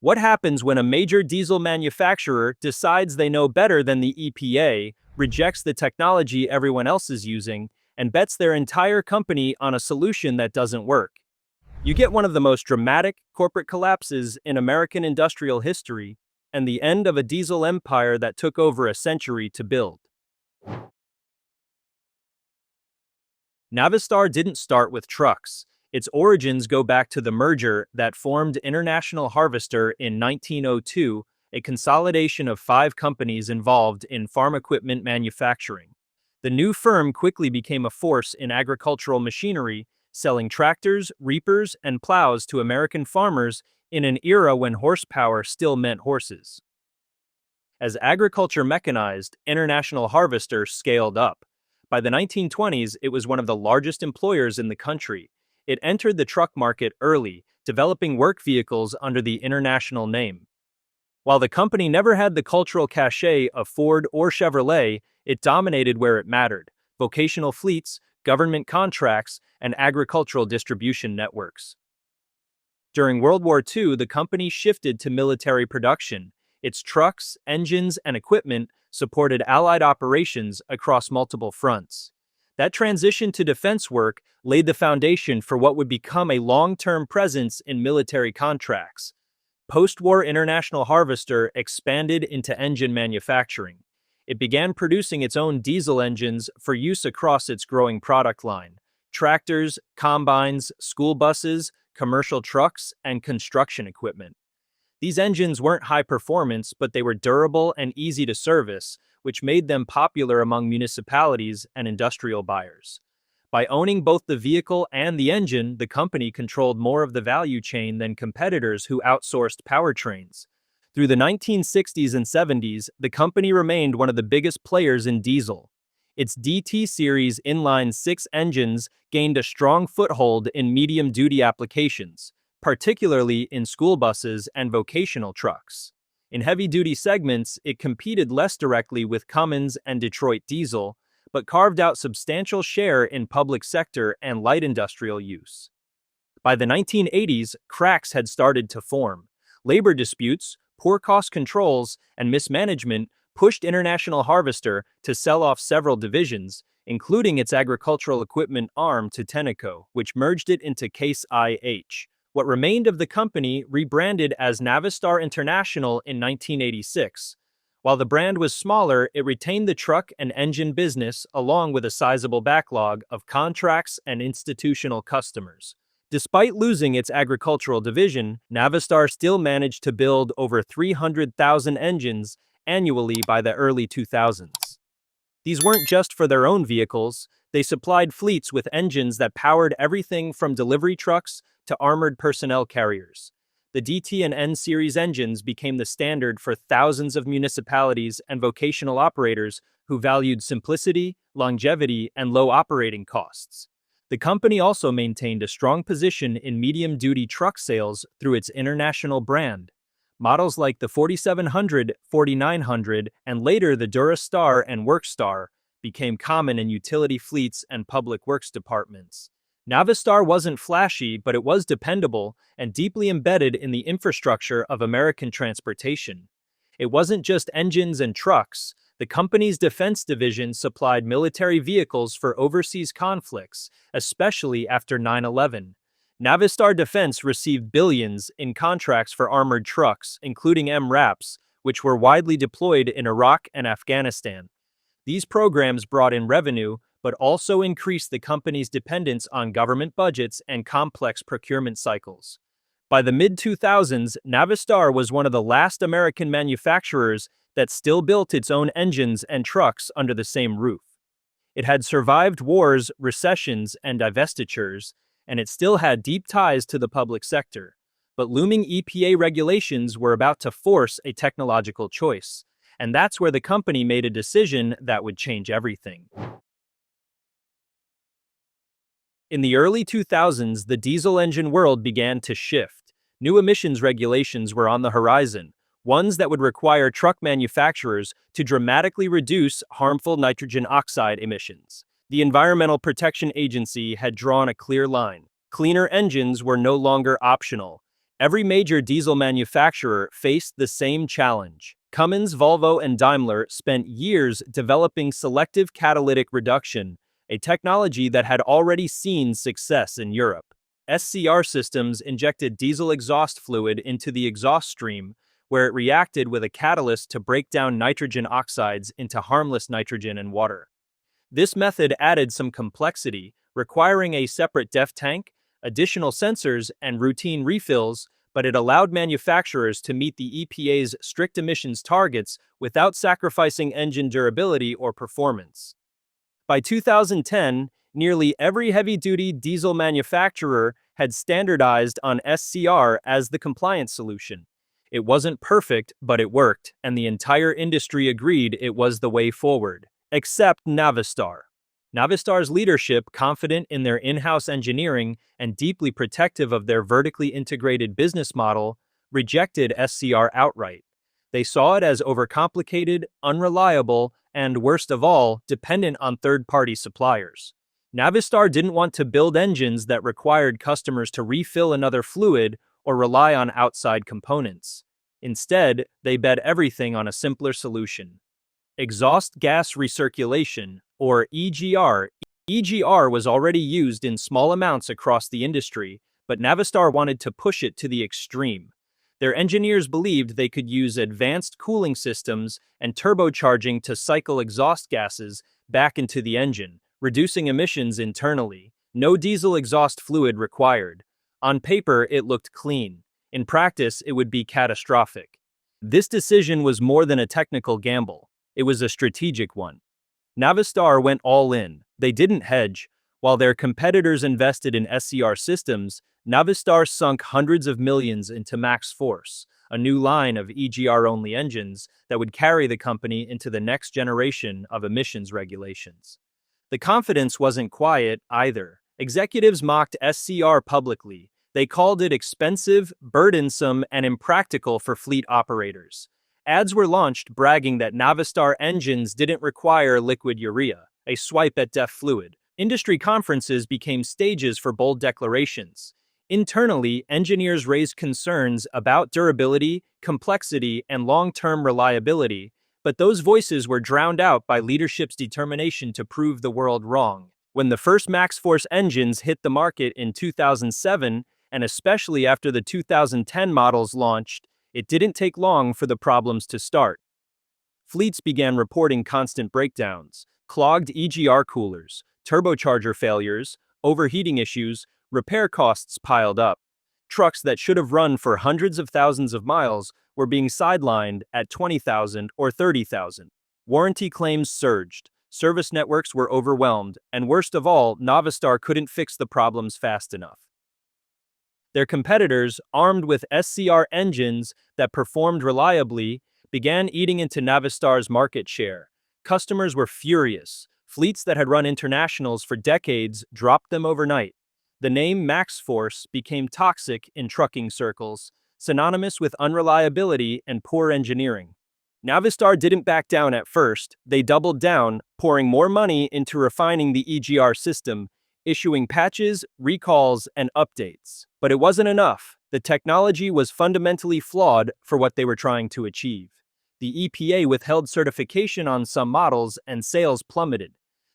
What happens when a major diesel manufacturer decides they know better than the EPA, rejects the technology everyone else is using, and bets their entire company on a solution that doesn't work? You get one of the most dramatic corporate collapses in American industrial history, and the end of a diesel empire that took over a century to build. Navistar didn't start with trucks. Its origins go back to the merger that formed International Harvester in 1902, a consolidation of 5 companies involved in farm equipment manufacturing. The new firm quickly became a force in agricultural machinery, selling tractors, reapers, and plows to American farmers in an era when horsepower still meant horses. As agriculture mechanized, International Harvester scaled up. By the 1920s, it was one of the largest employers in the country. It entered the truck market early, developing work vehicles under the International name. While the company never had the cultural cachet of Ford or Chevrolet, it dominated where it mattered: vocational fleets, government contracts, and agricultural distribution networks. During World War II, the company shifted to military production. Its trucks, engines, and equipment supported Allied operations across multiple fronts. That transition to defense work laid the foundation for what would become a long-term presence in military contracts. Post-war International Harvester expanded into engine manufacturing. It began producing its own diesel engines for use across its growing product line: tractors, combines, school buses, commercial trucks, and construction equipment. These engines weren't high performance, but they were durable and easy to service, which made them popular among municipalities and industrial buyers. By owning both the vehicle and the engine, the company controlled more of the value chain than competitors who outsourced powertrains. Through the 1960s and 70s, the company remained one of the biggest players in diesel. Its DT series inline-6 engines gained a strong foothold in medium-duty applications, particularly in school buses and vocational trucks. In heavy-duty segments, it competed less directly with Cummins and Detroit Diesel, but carved out substantial share in public sector and light industrial use. By the 1980s, cracks had started to form. Labor disputes, poor cost controls, and mismanagement pushed International Harvester to sell off several divisions, including its agricultural equipment arm to Tenneco, which merged it into Case IH. What remained of the company rebranded as Navistar International in 1986. While the brand was smaller, it retained the truck and engine business along with a sizable backlog of contracts and institutional customers. Despite losing its agricultural division, Navistar still managed to build over 300,000 engines annually by the early 2000s. These weren't just for their own vehicles. They supplied fleets with engines that powered everything from delivery trucks to armored personnel carriers. The DT and N-series engines became the standard for thousands of municipalities and vocational operators who valued simplicity, longevity, and low operating costs. The company also maintained a strong position in medium-duty truck sales through its international brand. Models like the 4700, 4900, and later the Durastar and Workstar became common in utility fleets and public works departments. Navistar wasn't flashy, but it was dependable and deeply embedded in the infrastructure of American transportation. It wasn't just engines and trucks. The company's defense division supplied military vehicles for overseas conflicts, especially after 9/11. Navistar Defense received billions in contracts for armored trucks, including MRAPs, which were widely deployed in Iraq and Afghanistan. These programs brought in revenue, but also increased the company's dependence on government budgets and complex procurement cycles. By the mid-2000s, Navistar was one of the last American manufacturers that still built its own engines and trucks under the same roof. It had survived wars, recessions, and divestitures, and it still had deep ties to the public sector. But looming EPA regulations were about to force a technological choice, and that's where the company made a decision that would change everything. In the early 2000s, the diesel engine world began to shift. New emissions regulations were on the horizon, ones that would require truck manufacturers to dramatically reduce harmful nitrogen oxide emissions. The Environmental Protection Agency had drawn a clear line. Cleaner engines were no longer optional. Every major diesel manufacturer faced the same challenge. Cummins, Volvo, and Daimler spent years developing selective catalytic reduction, a technology that had already seen success in Europe. SCR systems injected diesel exhaust fluid into the exhaust stream, where it reacted with a catalyst to break down nitrogen oxides into harmless nitrogen and water. This method added some complexity, requiring a separate DEF tank, additional sensors, and routine refills, but it allowed manufacturers to meet the EPA's strict emissions targets without sacrificing engine durability or performance. By 2010, nearly every heavy-duty diesel manufacturer had standardized on SCR as the compliance solution. It wasn't perfect, but it worked, and the entire industry agreed it was the way forward. Except Navistar. Navistar's leadership, confident in their in-house engineering and deeply protective of their vertically integrated business model, rejected SCR outright. They saw it as overcomplicated, unreliable, and worst of all, dependent on third-party suppliers. Navistar didn't want to build engines that required customers to refill another fluid or rely on outside components. Instead, they bet everything on a simpler solution. Exhaust gas recirculation, or EGR. EGR was already used in small amounts across the industry, but Navistar wanted to push it to the extreme. Their engineers believed they could use advanced cooling systems and turbocharging to cycle exhaust gases back into the engine, reducing emissions internally. No diesel exhaust fluid required. On paper, it looked clean. In practice, it would be catastrophic. This decision was more than a technical gamble. It was a strategic one. Navistar went all in. They didn't hedge. While their competitors invested in SCR systems, Navistar sunk hundreds of millions into MaxxForce, a new line of EGR-only engines that would carry the company into the next generation of emissions regulations. The confidence wasn't quiet either. Executives mocked SCR publicly. They called it expensive, burdensome, and impractical for fleet operators. Ads were launched bragging that Navistar engines didn't require liquid urea, a swipe at DEF fluid. Industry conferences became stages for bold declarations. Internally, engineers raised concerns about durability, complexity, and long-term reliability, but those voices were drowned out by leadership's determination to prove the world wrong. When the first MaxxForce engines hit the market in 2007, and especially after the 2010 models launched, it didn't take long for the problems to start. Fleets began reporting constant breakdowns, clogged EGR coolers, turbocharger failures, overheating issues, repair costs piled up. Trucks that should have run for hundreds of thousands of miles were being sidelined at 20,000 or 30,000. Warranty claims surged, service networks were overwhelmed, and worst of all, Navistar couldn't fix the problems fast enough. Their competitors, armed with SCR engines that performed reliably, began eating into Navistar's market share. Customers were furious. Fleets that had run internationals for decades dropped them overnight. The name MaxxForce became toxic in trucking circles, synonymous with unreliability and poor engineering. Navistar didn't back down at first. They doubled down, pouring more money into refining the EGR system, issuing patches, recalls, and updates. But it wasn't enough. The technology was fundamentally flawed for what they were trying to achieve. The EPA withheld certification on some models and sales plummeted.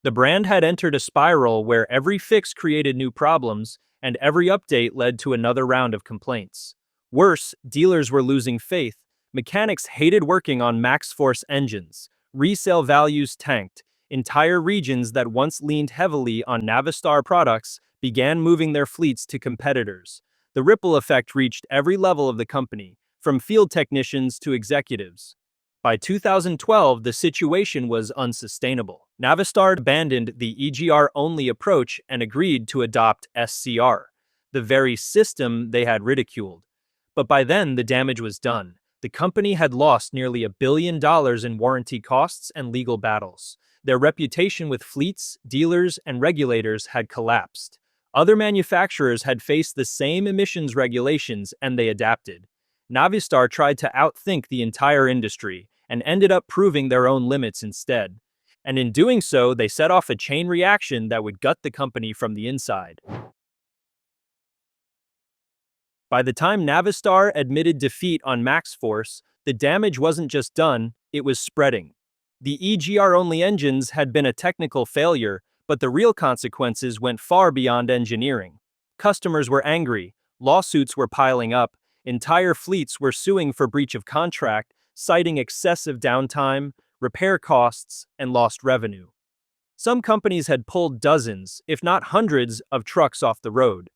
The brand had entered a spiral where every fix created new problems, and every update led to another round of complaints. Worse, dealers were losing faith. Mechanics hated working on MaxxForce engines. Resale values tanked. Entire regions that once leaned heavily on Navistar products began moving their fleets to competitors. The ripple effect reached every level of the company, from field technicians to executives. By 2012, the situation was unsustainable. Navistar abandoned the EGR-only approach and agreed to adopt SCR, the very system they had ridiculed. But by then, the damage was done. The company had lost nearly $1 billion in warranty costs and legal battles. Their reputation with fleets, dealers, and regulators had collapsed. Other manufacturers had faced the same emissions regulations, and they adapted. Navistar tried to outthink the entire industry and ended up proving their own limits instead. And in doing so, they set off a chain reaction that would gut the company from the inside. By the time Navistar admitted defeat on MaxxForce, the damage wasn't just done, it was spreading. The EGR-only engines had been a technical failure, but the real consequences went far beyond engineering. Customers were angry, lawsuits were piling up, entire fleets were suing for breach of contract, citing excessive downtime, repair costs, and lost revenue. Some companies had pulled dozens, if not hundreds, of trucks off the road.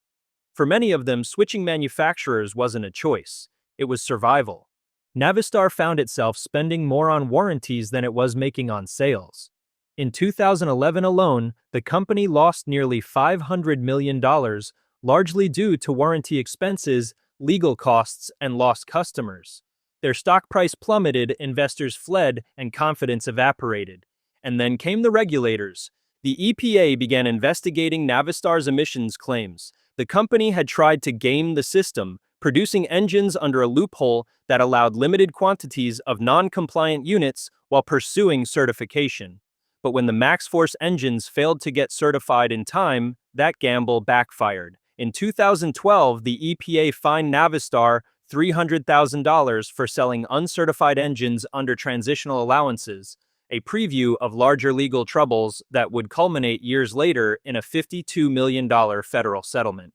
For many of them, switching manufacturers wasn't a choice, it was survival. Navistar found itself spending more on warranties than it was making on sales. In 2011 alone, the company lost nearly $500 million, largely due to warranty expenses, legal costs, and lost customers. Their stock price plummeted, investors fled, and confidence evaporated. And then came the regulators. The EPA began investigating Navistar's emissions claims. The company had tried to game the system, producing engines under a loophole that allowed limited quantities of non-compliant units while pursuing certification. But when the MaxxForce engines failed to get certified in time, that gamble backfired. In 2012, the EPA fined Navistar $300,000 for selling uncertified engines under transitional allowances, a preview of larger legal troubles that would culminate years later in a $52 million federal settlement.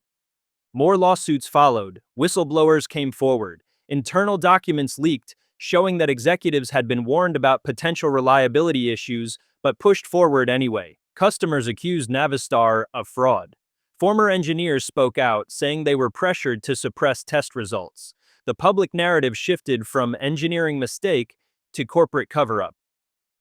More lawsuits followed, whistleblowers came forward, internal documents leaked, showing that executives had been warned about potential reliability issues but pushed forward anyway. Customers accused Navistar of fraud. Former engineers spoke out, saying they were pressured to suppress test results. The public narrative shifted from engineering mistake to corporate cover-up.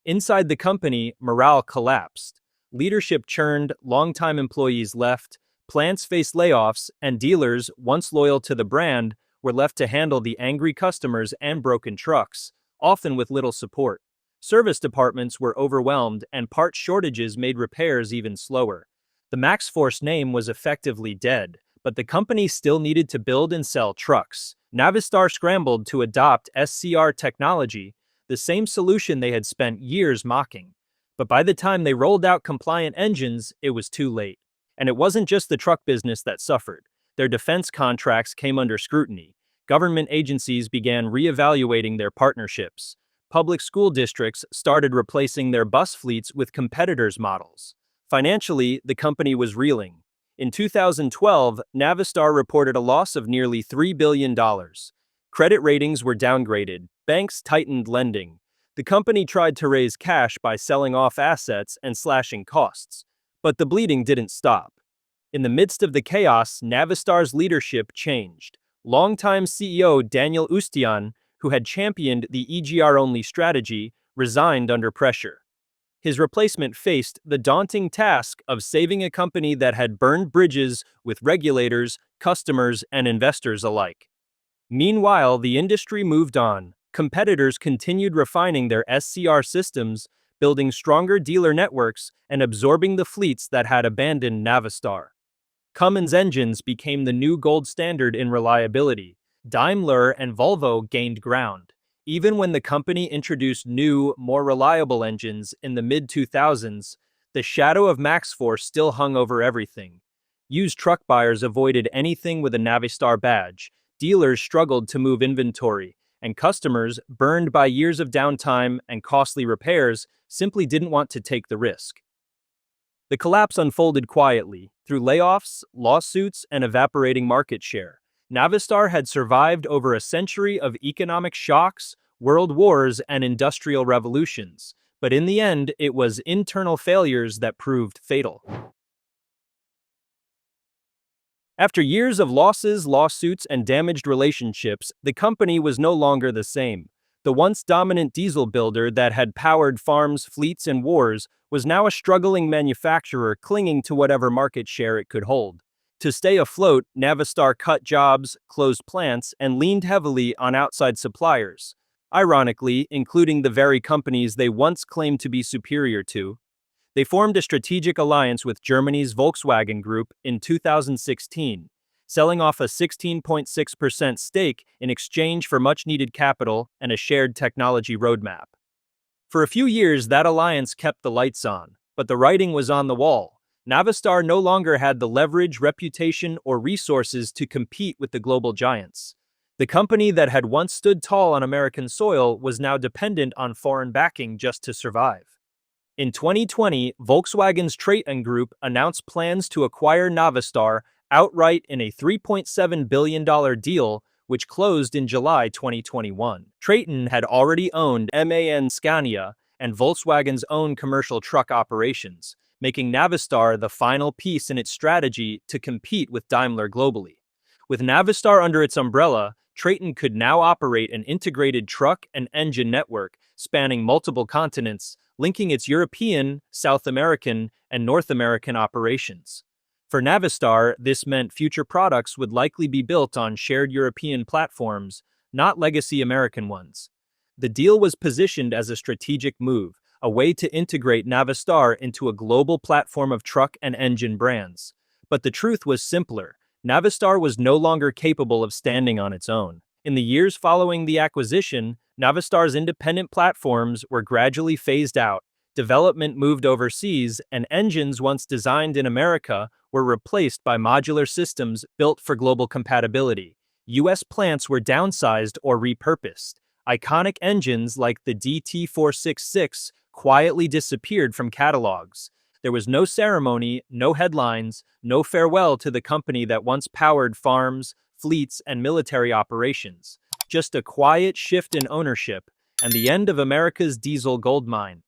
Inside the company, morale collapsed. Leadership churned, longtime employees left, plants faced layoffs, and dealers, once loyal to the brand, were left to handle the angry customers and broken trucks, often with little support. Service departments were overwhelmed, and part shortages made repairs even slower. The MaxxForce name was effectively dead, but the company still needed to build and sell trucks. Navistar scrambled to adopt SCR technology, the same solution they had spent years mocking. But by the time they rolled out compliant engines, it was too late. And it wasn't just the truck business that suffered. Their defense contracts came under scrutiny. Government agencies began reevaluating their partnerships. Public school districts started replacing their bus fleets with competitors' models. Financially, the company was reeling. In 2012, Navistar reported a loss of nearly $3 billion. Credit ratings were downgraded, banks tightened lending. The company tried to raise cash by selling off assets and slashing costs. But the bleeding didn't stop. In the midst of the chaos, Navistar's leadership changed. Longtime CEO Daniel Ustian, who had championed the EGR-only strategy, resigned under pressure. His replacement faced the daunting task of saving a company that had burned bridges with regulators, customers, and investors alike. Meanwhile, the industry moved on. Competitors continued refining their SCR systems, building stronger dealer networks, and absorbing the fleets that had abandoned Navistar. Cummins engines became the new gold standard in reliability. Daimler and Volvo gained ground. Even when the company introduced new, more reliable engines in the mid-2000s, the shadow of MaxxForce still hung over everything. Used truck buyers avoided anything with a Navistar badge, dealers struggled to move inventory, and customers, burned by years of downtime and costly repairs, simply didn't want to take the risk. The collapse unfolded quietly, through layoffs, lawsuits, and evaporating market share. Navistar had survived over a century of economic shocks, world wars, and industrial revolutions, but in the end, it was internal failures that proved fatal. After years of losses, lawsuits, and damaged relationships, the company was no longer the same. The once dominant diesel builder that had powered farms, fleets, and wars was now a struggling manufacturer clinging to whatever market share it could hold. To stay afloat, Navistar cut jobs, closed plants, and leaned heavily on outside suppliers, ironically, including the very companies they once claimed to be superior to. They formed a strategic alliance with Germany's Volkswagen Group in 2016, selling off a 16.6% stake in exchange for much-needed capital and a shared technology roadmap. For a few years, that alliance kept the lights on, but the writing was on the wall. Navistar no longer had the leverage, reputation, or resources to compete with the global giants. The company that had once stood tall on American soil was now dependent on foreign backing just to survive. In 2020, Volkswagen's Traton Group announced plans to acquire Navistar outright in a $3.7 billion deal, which closed in July 2021. Traton had already owned MAN Scania and Volkswagen's own commercial truck operations, making Navistar the final piece in its strategy to compete with Daimler globally. With Navistar under its umbrella, Traton could now operate an integrated truck and engine network spanning multiple continents, linking its European, South American, and North American operations. For Navistar, this meant future products would likely be built on shared European platforms, not legacy American ones. The deal was positioned as a strategic move, a way to integrate Navistar into a global platform of truck and engine brands. But the truth was simpler. Navistar was no longer capable of standing on its own. In the years following the acquisition, Navistar's independent platforms were gradually phased out, development moved overseas, and engines once designed in America were replaced by modular systems built for global compatibility. US plants were downsized or repurposed. Iconic engines like the DT466 quietly disappeared from catalogs. There was no ceremony, no headlines, no farewell to the company that once powered farms, fleets, and military operations. Just a quiet shift in ownership and the end of America's diesel goldmine.